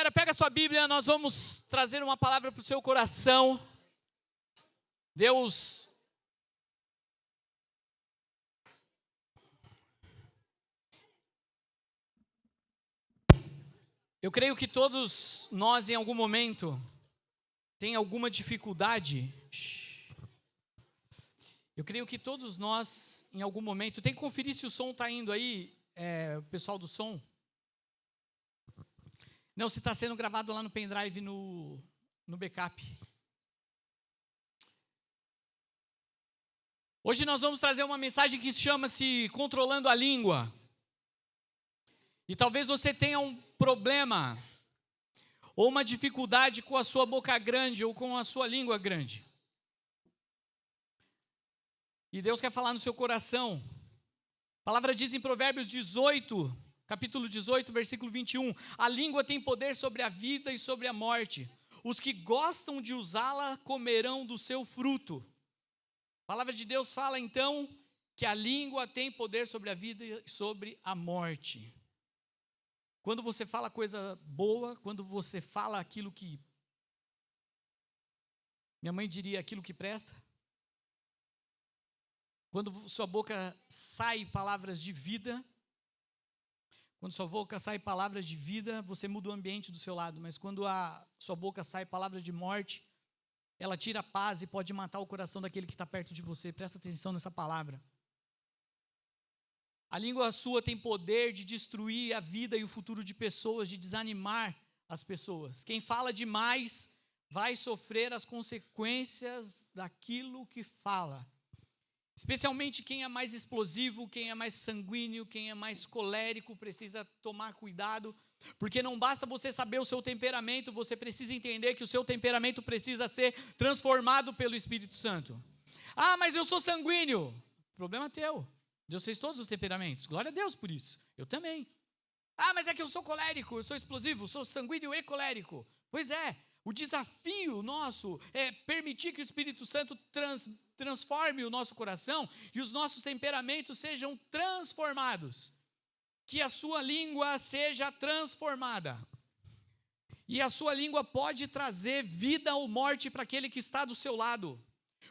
galera, pega a sua Bíblia, nós vamos trazer uma palavra para o seu coração. Deus, eu creio que todos nós em algum momento tem alguma dificuldade. Eu creio que todos nós em algum momento, tem que conferir se o som está indo aí, o pessoal do som. Não, se está sendo gravado lá no pendrive, no backup. Hoje nós vamos trazer uma mensagem que chama-se Controlando a Língua. E talvez você tenha um problema, ou uma dificuldade com a sua boca grande, ou com a sua língua grande. E Deus quer falar no seu coração. A palavra diz em Provérbios 18, capítulo 18, versículo 21, a língua tem poder sobre a vida e sobre a morte. Os que gostam de usá-la comerão do seu fruto. A palavra de Deus fala então que a língua tem poder sobre a vida e sobre a morte. Quando você fala coisa boa, quando você fala aquilo que, minha mãe diria, aquilo que presta. Quando sua boca sai palavras de vida, quando sua boca sai palavras de vida, você muda o ambiente do seu lado. Mas quando a sua boca sai palavras de morte, ela tira a paz e pode matar o coração daquele que está perto de você. Presta atenção nessa palavra. A língua sua tem poder de destruir a vida e o futuro de pessoas, de desanimar as pessoas. Quem fala demais vai sofrer as consequências daquilo que fala. Especialmente quem é mais explosivo, quem é mais sanguíneo, quem é mais colérico, precisa tomar cuidado, porque não basta você saber o seu temperamento, você precisa entender que o seu temperamento precisa ser transformado pelo Espírito Santo. Ah, mas eu sou sanguíneo. Problema teu. Deus fez todos os temperamentos. Glória a Deus por isso. Eu também. Ah, mas é que eu sou colérico, eu sou explosivo, sou sanguíneo e colérico. Pois é, o desafio nosso é permitir que o Espírito Santo transforme o nosso coração e os nossos temperamentos sejam transformados. Que a sua língua seja transformada. E a sua língua pode trazer vida ou morte para aquele que está do seu lado.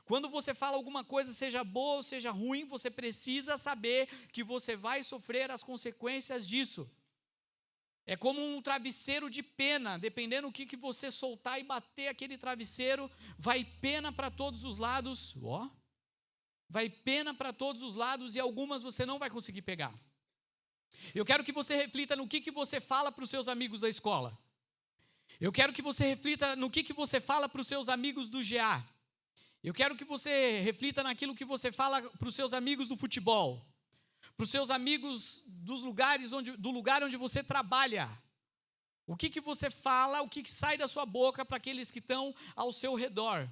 Quando você fala alguma coisa, seja boa ou seja ruim, você precisa saber que você vai sofrer as consequências disso. É como um travesseiro de pena, dependendo do que você soltar e bater aquele travesseiro, vai pena para todos os lados, vai pena para todos os lados e algumas você não vai conseguir pegar. Eu quero que você reflita no que você fala para os seus amigos da escola. Eu quero que você reflita no que você fala para os seus amigos do GA. Eu quero que você reflita naquilo que você fala para os seus amigos do futebol, para os seus amigos do lugar onde você trabalha. O que você fala, o que sai da sua boca para aqueles que estão ao seu redor.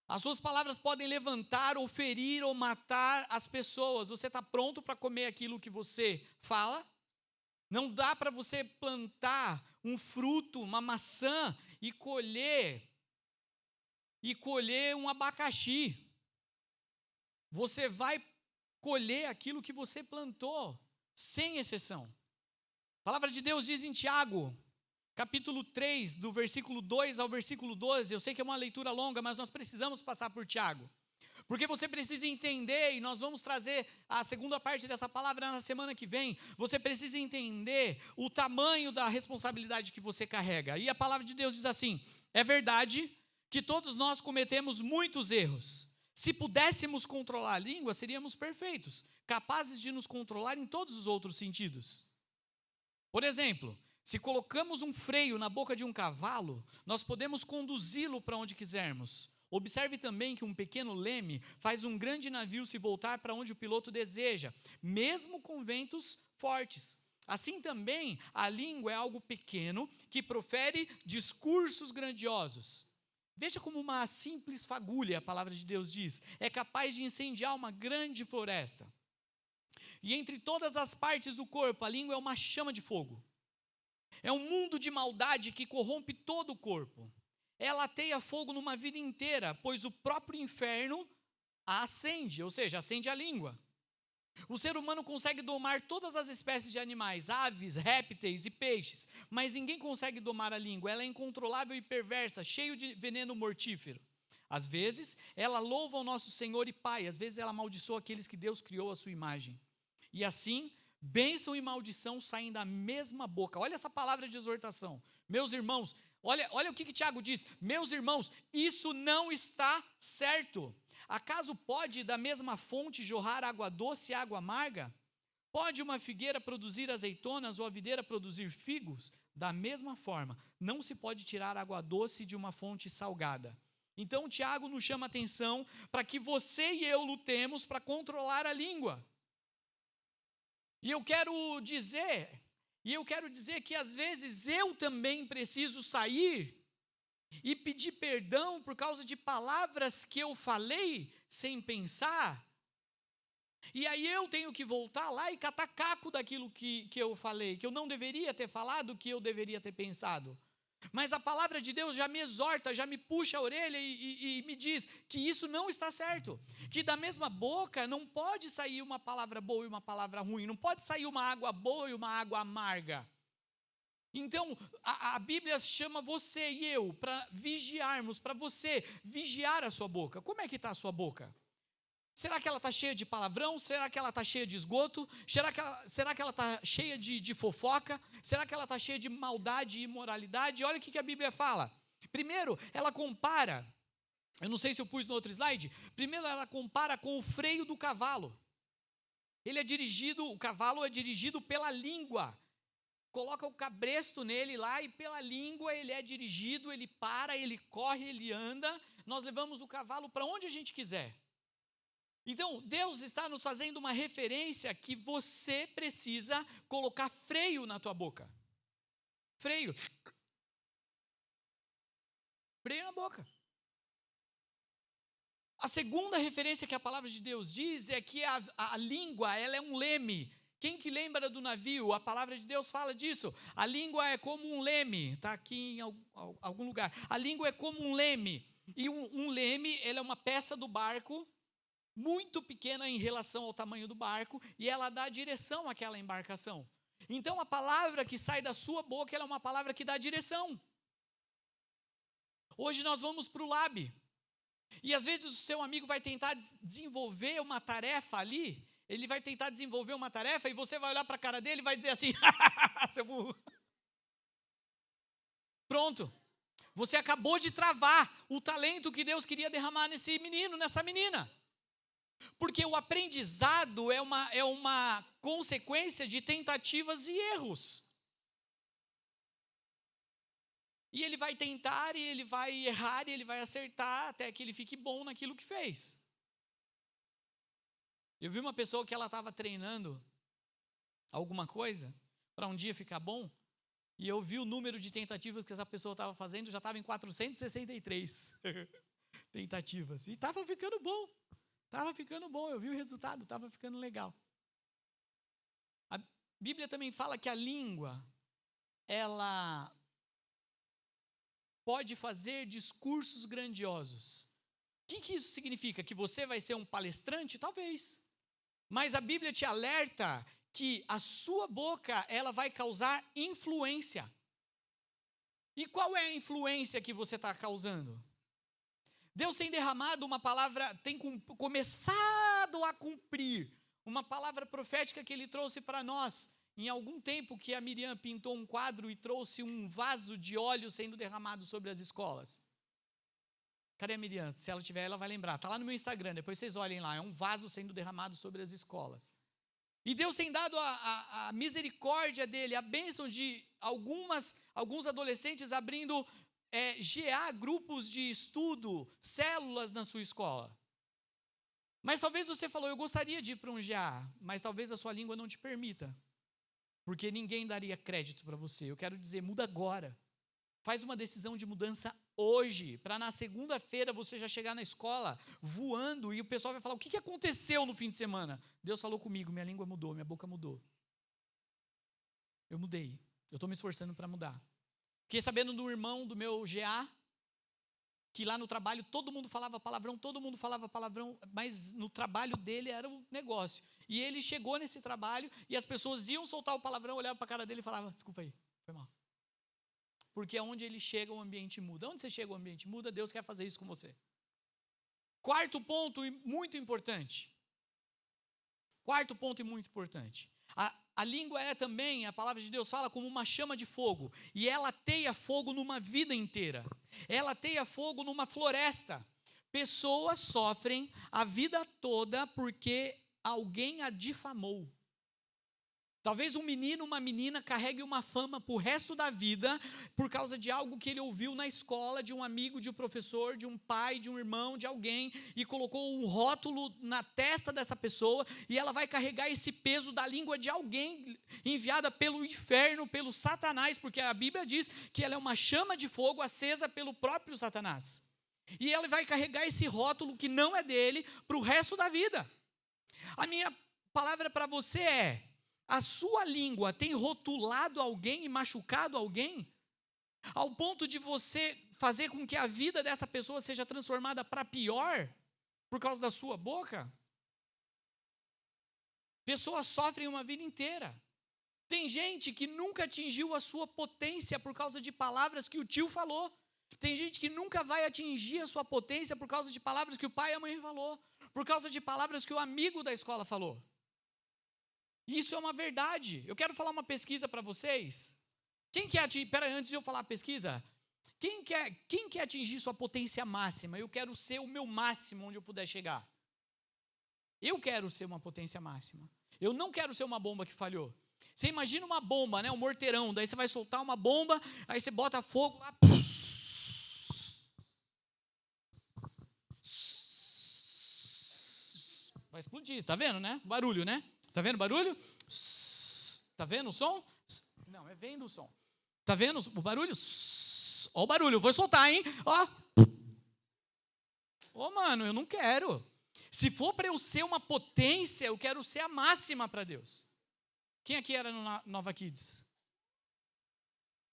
As suas palavras podem levantar ou ferir ou matar as pessoas. Você está pronto para comer aquilo que você fala? Não dá para você plantar um fruto, uma maçã e colher um abacaxi. Você vai colher aquilo que você plantou, sem exceção. A palavra de Deus diz em Tiago, capítulo 3, do versículo 2 ao versículo 12, eu sei que é uma leitura longa, mas nós precisamos passar por Tiago. Porque você precisa entender, e nós vamos trazer a segunda parte dessa palavra na semana que vem, você precisa entender o tamanho da responsabilidade que você carrega. E a palavra de Deus diz assim, é verdade que todos nós cometemos muitos erros. Se pudéssemos controlar a língua, seríamos perfeitos, capazes de nos controlar em todos os outros sentidos. Por exemplo, se colocamos um freio na boca de um cavalo, nós podemos conduzi-lo para onde quisermos. Observe também que um pequeno leme faz um grande navio se voltar para onde o piloto deseja, mesmo com ventos fortes. Assim também, a língua é algo pequeno que profere discursos grandiosos. Veja como uma simples fagulha, a palavra de Deus diz, é capaz de incendiar uma grande floresta. E entre todas as partes do corpo, a língua é uma chama de fogo. É um mundo de maldade que corrompe todo o corpo. Ela ateia fogo numa vida inteira, pois o próprio inferno a acende, ou seja, acende a língua. O ser humano consegue domar todas as espécies de animais, aves, répteis e peixes, mas ninguém consegue domar a língua. Ela é incontrolável e perversa, cheia de veneno mortífero. Às vezes, ela louva o nosso Senhor e Pai, às vezes ela amaldiçoa aqueles que Deus criou à sua imagem. E assim, bênção e maldição saem da mesma boca. Olha essa palavra de exortação. Meus irmãos, olha o que Tiago diz. Meus irmãos, isso não está certo. Acaso pode da mesma fonte jorrar água doce e água amarga? Pode uma figueira produzir azeitonas ou a videira produzir figos? Da mesma forma, não se pode tirar água doce de uma fonte salgada. Então Tiago nos chama a atenção para que você e eu lutemos para controlar a língua. E eu quero dizer que às vezes eu também preciso sair e pedir perdão por causa de palavras que eu falei sem pensar. E aí eu tenho que voltar lá e catar caco daquilo que eu falei, que eu não deveria ter falado, que eu deveria ter pensado. Mas a palavra de Deus já me exorta, já me puxa a orelha e me diz que isso não está certo. Que da mesma boca não pode sair uma palavra boa e uma palavra ruim, não pode sair uma água boa e uma água amarga. Então, a Bíblia chama você e eu para vigiarmos, para você vigiar a sua boca. Como é que está a sua boca? Será que ela está cheia de palavrão? Será que ela está cheia de esgoto? Será que ela está cheia de fofoca? Será que ela está cheia de maldade e imoralidade? Olha o que a Bíblia fala. Primeiro, ela compara, eu não sei se eu pus no outro slide, primeiro ela compara com o freio do cavalo. O cavalo é dirigido pela língua. Coloca o cabresto nele lá e pela língua ele é dirigido, ele para, ele corre, ele anda. Nós levamos o cavalo para onde a gente quiser. Então, Deus está nos fazendo uma referência que você precisa colocar freio na tua boca. Freio. Freio na boca. A segunda referência que a palavra de Deus diz é que a língua, ela é um leme. Quem que lembra do navio? A palavra de Deus fala disso. A língua é como um leme. Está aqui em algum lugar. A língua é como um leme. E um leme, ele é uma peça do barco, muito pequena em relação ao tamanho do barco, e ela dá direção àquela embarcação. Então a palavra que sai da sua boca, ela é uma palavra que dá direção. Hoje nós vamos para o lab, e às vezes o seu amigo vai tentar desenvolver uma tarefa ali, ele vai tentar desenvolver uma tarefa, e você vai olhar para a cara dele e vai dizer assim, seu burro. Pronto, você acabou de travar o talento que Deus queria derramar nesse menino, nessa menina. Porque o aprendizado é uma consequência de tentativas e erros. E ele vai tentar, e ele vai errar, e ele vai acertar, até que ele fique bom naquilo que fez. Eu vi uma pessoa que ela estava treinando alguma coisa, para um dia ficar bom, e eu vi o número de tentativas que essa pessoa estava fazendo, já estava em 463 tentativas, e estava ficando bom. Eu vi o resultado, estava ficando legal. A Bíblia também fala que a língua, ela pode fazer discursos grandiosos. O que isso significa? Que você vai ser um palestrante? Talvez. Mas a Bíblia te alerta que a sua boca, ela vai causar influência. E qual é a influência que você está causando? Deus tem derramado uma palavra, tem começado a cumprir uma palavra profética que Ele trouxe para nós. Em algum tempo que a Miriam pintou um quadro e trouxe um vaso de óleo sendo derramado sobre as escolas. Cadê a Miriam? Se ela tiver, ela vai lembrar. Está lá no meu Instagram, depois vocês olhem lá. É um vaso sendo derramado sobre as escolas. E Deus tem dado a misericórdia dEle, a bênção de alguns adolescentes abrindo GA, grupos de estudo, células na sua escola. Mas talvez você falou, eu gostaria de ir para um GA, mas talvez a sua língua não te permita, porque ninguém daria crédito para você. Eu quero dizer, muda agora. Faz uma decisão de mudança hoje, para na segunda-feira você já chegar na escola voando e o pessoal vai falar, o que aconteceu no fim de semana? Deus falou comigo, minha língua mudou, minha boca mudou. Eu mudei, eu estou me esforçando para mudar. Fiquei sabendo do irmão do meu GA, que lá no trabalho todo mundo falava palavrão, mas no trabalho dele era um negócio. e ele chegou nesse trabalho, e as pessoas iam soltar o palavrão, olhavam para a cara dele e falavam, desculpa aí, foi mal. Porque aonde ele chega, o ambiente muda. Onde você chega, o ambiente muda, Deus quer fazer isso com você. Quarto ponto e muito importante. A língua é também, a palavra de Deus fala como uma chama de fogo. E ela teia fogo numa vida inteira. Ela teia fogo numa floresta. Pessoas sofrem a vida toda porque alguém a difamou. Talvez um menino, uma menina carregue uma fama para o resto da vida por causa de algo que ele ouviu na escola, de um amigo, de um professor, de um pai, de um irmão, de alguém, e colocou um rótulo na testa dessa pessoa, e ela vai carregar esse peso da língua de alguém enviada pelo inferno, pelo Satanás, porque a Bíblia diz que ela é uma chama de fogo acesa pelo próprio Satanás. E ela vai carregar esse rótulo que não é dele para o resto da vida. A minha palavra para você é: a sua língua tem rotulado alguém e machucado alguém? Ao ponto de você fazer com que a vida dessa pessoa seja transformada para pior por causa da sua boca? Pessoas sofrem uma vida inteira. Tem gente que nunca atingiu a sua potência por causa de palavras que o tio falou. Tem gente que nunca vai atingir a sua potência por causa de palavras que o pai e a mãe falou, por causa de palavras que o amigo da escola falou. Isso é uma verdade. Eu quero falar uma pesquisa para vocês. Quem quer atingir, antes de eu falar a pesquisa, quem quer atingir sua potência máxima? Eu quero ser o meu máximo onde eu puder chegar. Eu quero ser uma potência máxima. Eu não quero ser uma bomba que falhou. Você imagina uma bomba, né, um morteirão, daí você vai soltar uma bomba, aí você bota fogo lá, vai explodir, tá vendo, né? Barulho, né? Tá vendo o barulho? Tá vendo o som? Não, é vendo o som. Tá vendo o barulho? Ó o barulho, eu vou soltar, hein? Ó. Ô, mano, eu não quero. Se for para eu ser uma potência, eu quero ser a máxima para Deus. Quem aqui era no Nova Kids?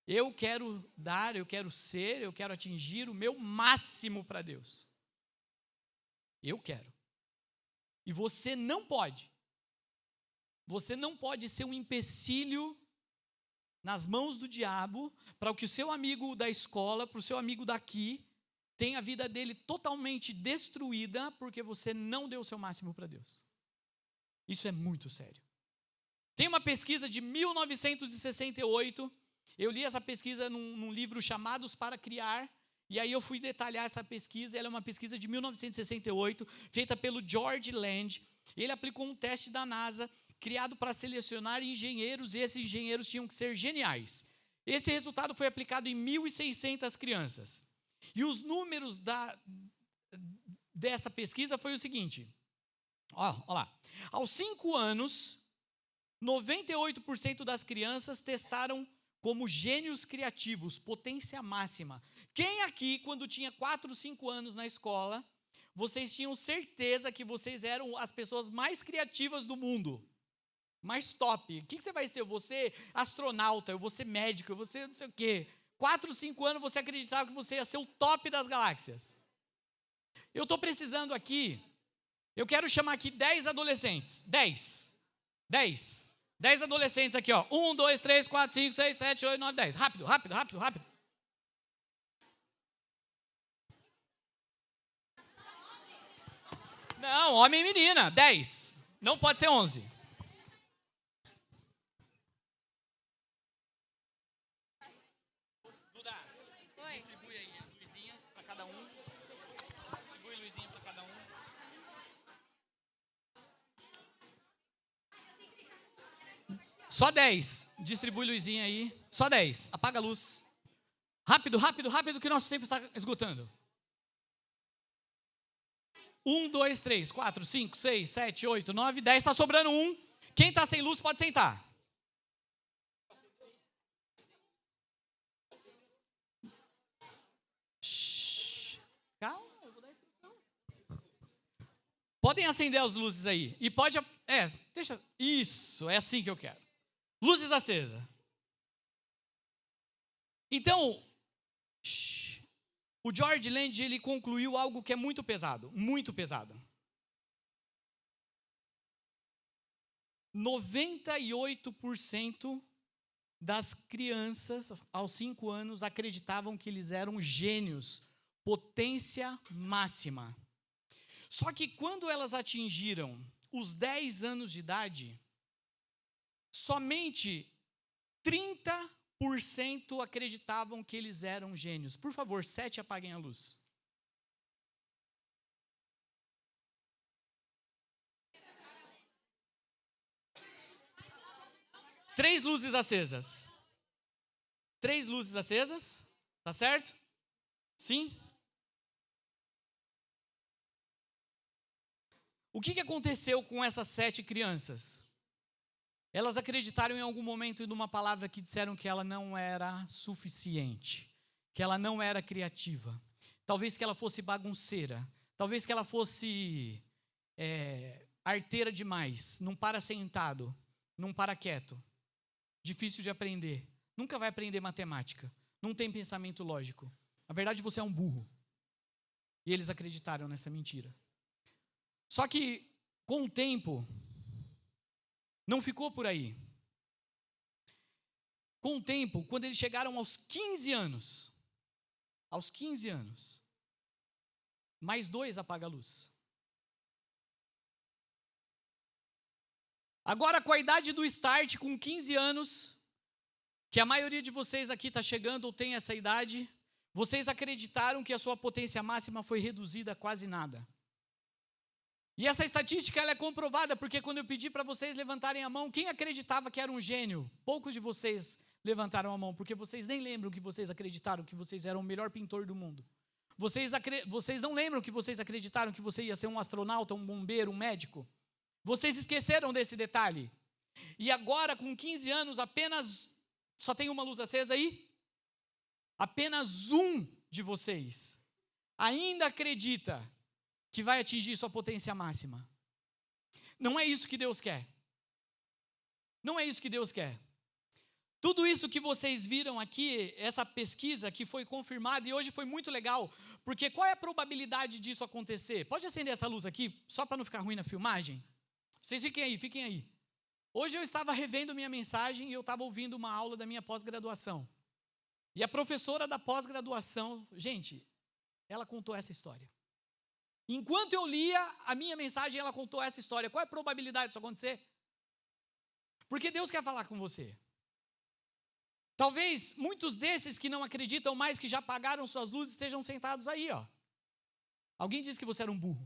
Eu quero dar, eu quero ser, eu quero atingir o meu máximo para Deus. Eu quero. E você não pode. Você não pode ser um empecilho nas mãos do diabo para que o seu amigo da escola, para o seu amigo daqui, tenha a vida dele totalmente destruída porque você não deu o seu máximo para Deus. Isso é muito sério. Tem uma pesquisa de 1968, eu li essa pesquisa num livro Chamados para Criar, e aí eu fui detalhar essa pesquisa. Ela é uma pesquisa de 1968, feita pelo George Land. Ele aplicou um teste da NASA, criado para selecionar engenheiros, e esses engenheiros tinham que ser geniais. Esse resultado foi aplicado em 1.600 crianças. E os números dessa pesquisa foi o seguinte. Ó lá. Aos 5 anos, 98% das crianças testaram como gênios criativos, potência máxima. Quem aqui, quando tinha 4, 5 anos na escola, vocês tinham certeza que vocês eram as pessoas mais criativas do mundo? Mais top. O que você vai ser? Eu vou ser astronauta, eu vou ser médico, eu vou ser não sei o quê. 4, 5 anos você acreditava que você ia ser o top das galáxias. Eu estou precisando aqui, eu quero chamar aqui 10 adolescentes. 10 adolescentes aqui, ó. 1, 2, 3, 4, 5, 6, 7, 8, 9, 10. Rápido. Não, homem e menina, 10. Não pode ser 11. Duda, distribui aí as luzinhas para cada um. Distribui luzinha para cada um. Só 10. Distribui luzinha aí. Só 10. Apaga a luz. Rápido, que nosso tempo está esgotando. 1, 2, 3, 4, 5, 6, 7, 8, 9, 10. Está sobrando um. Quem está sem luz pode sentar. Shhh. Calma, eu vou dar instrução. Podem acender as luzes aí. E pode... deixa... Isso, é assim que eu quero. Luzes acesas. Então... O George Land, ele concluiu algo que é muito pesado. Muito pesado. 98% das crianças aos 5 anos acreditavam que eles eram gênios, potência máxima. Só que quando elas atingiram os 10 anos de idade, somente 30% acreditavam que eles eram gênios. Por favor, 7 apaguem a luz. Três luzes acesas. 3 luzes acesas. Tá certo? Sim? O que aconteceu com essas 7 crianças? Elas acreditaram em algum momento em uma palavra que disseram que ela não era suficiente, que ela não era criativa, talvez que ela fosse bagunceira, talvez que ela fosse arteira demais, não para sentado, não para quieto, difícil de aprender, nunca vai aprender matemática, não tem pensamento lógico. Na verdade, você é um burro. E eles acreditaram nessa mentira. Só que, com o tempo, não ficou por aí. Com o tempo, quando eles chegaram aos 15 anos, mais 2 apaga a luz. Agora, com a idade do start, com 15 anos, que a maioria de vocês aqui está chegando ou tem essa idade, vocês acreditaram que a sua potência máxima foi reduzida a quase nada. E essa estatística ela é comprovada, porque quando eu pedi para vocês levantarem a mão, quem acreditava que era um gênio? Poucos de vocês levantaram a mão, porque vocês nem lembram que vocês acreditaram que vocês eram o melhor pintor do mundo. Vocês não lembram que vocês acreditaram que você ia ser um astronauta, um bombeiro, um médico. Vocês esqueceram desse detalhe. E agora, com 15 anos, só tem uma luz acesa aí? Apenas um de vocês ainda acredita que vai atingir sua potência máxima. Não é isso que Deus quer. Não é isso que Deus quer. Tudo isso que vocês viram aqui, essa pesquisa que foi confirmada, e hoje foi muito legal, porque qual é a probabilidade disso acontecer? Pode acender essa luz aqui, só para não ficar ruim na filmagem? Vocês fiquem aí. Hoje eu estava revendo minha mensagem e eu estava ouvindo uma aula da minha pós-graduação. E a professora da pós-graduação, gente, ela contou essa história. Enquanto eu lia a minha mensagem, ela contou essa história. Qual é a probabilidade disso acontecer? Porque Deus quer falar com você. Talvez muitos desses que não acreditam mais, que já apagaram suas luzes, estejam sentados aí, ó. Alguém disse que você era um burro.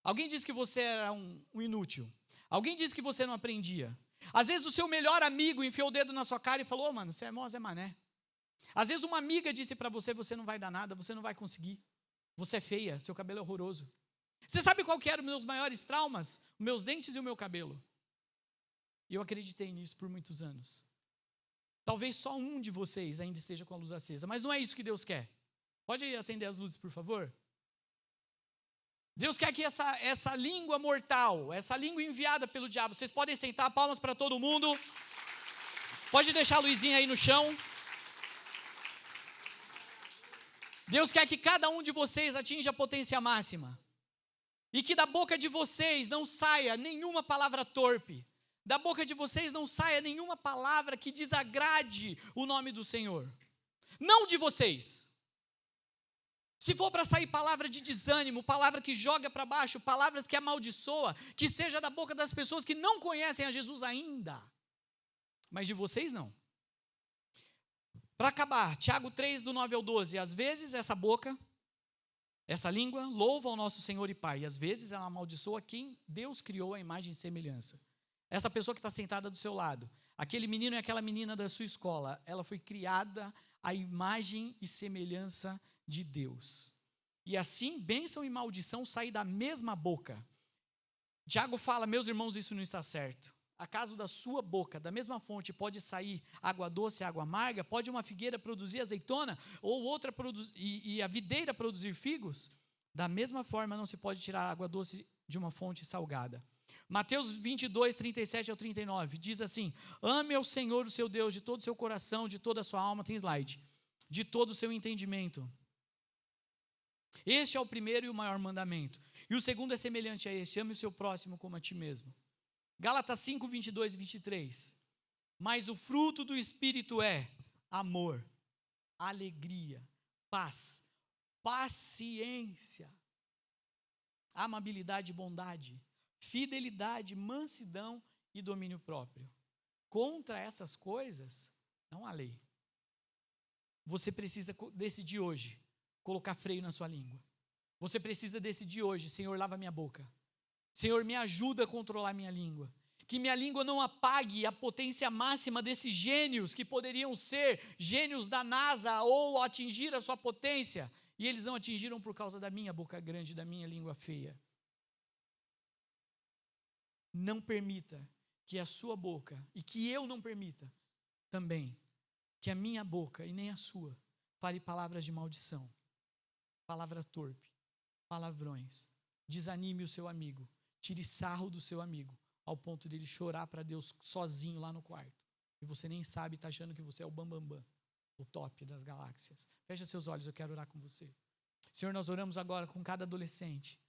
Alguém disse que você era um inútil. Alguém disse que você não aprendia. Às vezes o seu melhor amigo enfiou o dedo na sua cara e falou: mano, você é mó Zé Mané. Às vezes uma amiga disse para você: você não vai dar nada, você não vai conseguir. Você é feia, seu cabelo é horroroso. Você sabe qual que eram os meus maiores traumas? Os meus dentes e o meu cabelo. E eu acreditei nisso por muitos anos. Talvez só um de vocês ainda esteja com a luz acesa, mas não é isso que Deus quer. Pode acender as luzes, por favor? Deus quer que essa língua mortal, essa língua enviada pelo diabo, vocês podem sentar, palmas para todo mundo. Pode deixar a luzinha aí no chão. Deus quer que cada um de vocês atinja a potência máxima. E que da boca de vocês não saia nenhuma palavra torpe. Da boca de vocês não saia nenhuma palavra que desagrade o nome do Senhor. Não de vocês. Se for para sair palavra de desânimo, palavra que joga para baixo, palavras que amaldiçoa, que seja da boca das pessoas que não conhecem a Jesus ainda. Mas de vocês não. Para acabar, Tiago 3, do 9 ao 12. Às vezes essa boca, essa língua, louva ao nosso Senhor e Pai. E às vezes ela amaldiçoa quem Deus criou a imagem e semelhança. Essa pessoa que está sentada do seu lado, aquele menino e aquela menina da sua escola, ela foi criada à imagem e semelhança de Deus. E assim, bênção e maldição saem da mesma boca. Tiago fala: meus irmãos, isso não está certo. Acaso da sua boca, da mesma fonte, pode sair água doce e água amarga? Pode uma figueira produzir azeitona? Ou outra e a videira produzir figos? Da mesma forma, não se pode tirar água doce de uma fonte salgada. Mateus 22, 37 ao 39, diz assim: ame ao Senhor, o seu Deus, de todo o seu coração, de toda a sua alma, tem slide, de todo o seu entendimento. Este é o primeiro e o maior mandamento. E o segundo é semelhante a este: ame o seu próximo como a ti mesmo. Gálatas 5, 22 e 23. Mas o fruto do Espírito é amor, alegria, paz, paciência, amabilidade e bondade, fidelidade, mansidão e domínio próprio. Contra essas coisas, não há lei. Você precisa decidir hoje, colocar freio na sua língua. Você precisa decidir hoje, Senhor, lava minha boca. Senhor, me ajuda a controlar minha língua. Que minha língua não apague a potência máxima desses gênios que poderiam ser gênios da NASA ou atingir a sua potência. E eles não atingiram por causa da minha boca grande, da minha língua feia. Não permita que a sua boca, e que eu não permita também, que a minha boca e nem a sua fale palavras de maldição, palavra torpe, palavrões, desanime o seu amigo, tire sarro do seu amigo, ao ponto de ele chorar para Deus sozinho lá no quarto. E você nem sabe, está achando que você é o bambambam, o top das galáxias. Fecha seus olhos, eu quero orar com você. Senhor, nós oramos agora com cada adolescente.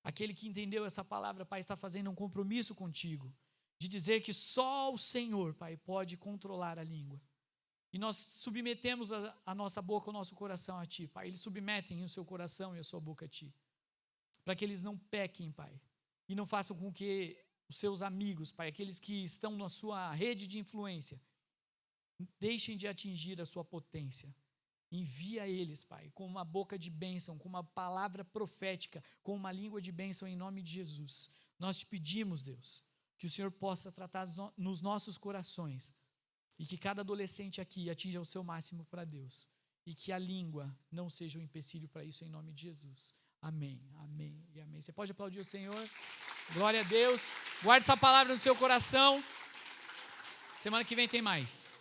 Aquele que entendeu essa palavra, Pai, está fazendo um compromisso contigo, de dizer que só o Senhor, Pai, pode controlar a língua. E nós submetemos a nossa boca, o nosso coração a Ti, Pai. Eles submetem o seu coração e a sua boca a Ti. Para que eles não pequem, Pai. E não façam com que os seus amigos, Pai, aqueles que estão na sua rede de influência, deixem de atingir a sua potência. Envia eles, Pai, com uma boca de bênção, com uma palavra profética, com uma língua de bênção em nome de Jesus. Nós te pedimos, Deus, que o Senhor possa tratar nos nossos corações e que cada adolescente aqui atinja o seu máximo para Deus e que a língua não seja um empecilho para isso em nome de Jesus. Amém, amém e amém. Você pode aplaudir o Senhor? Glória a Deus. Guarde essa palavra no seu coração. Semana que vem tem mais.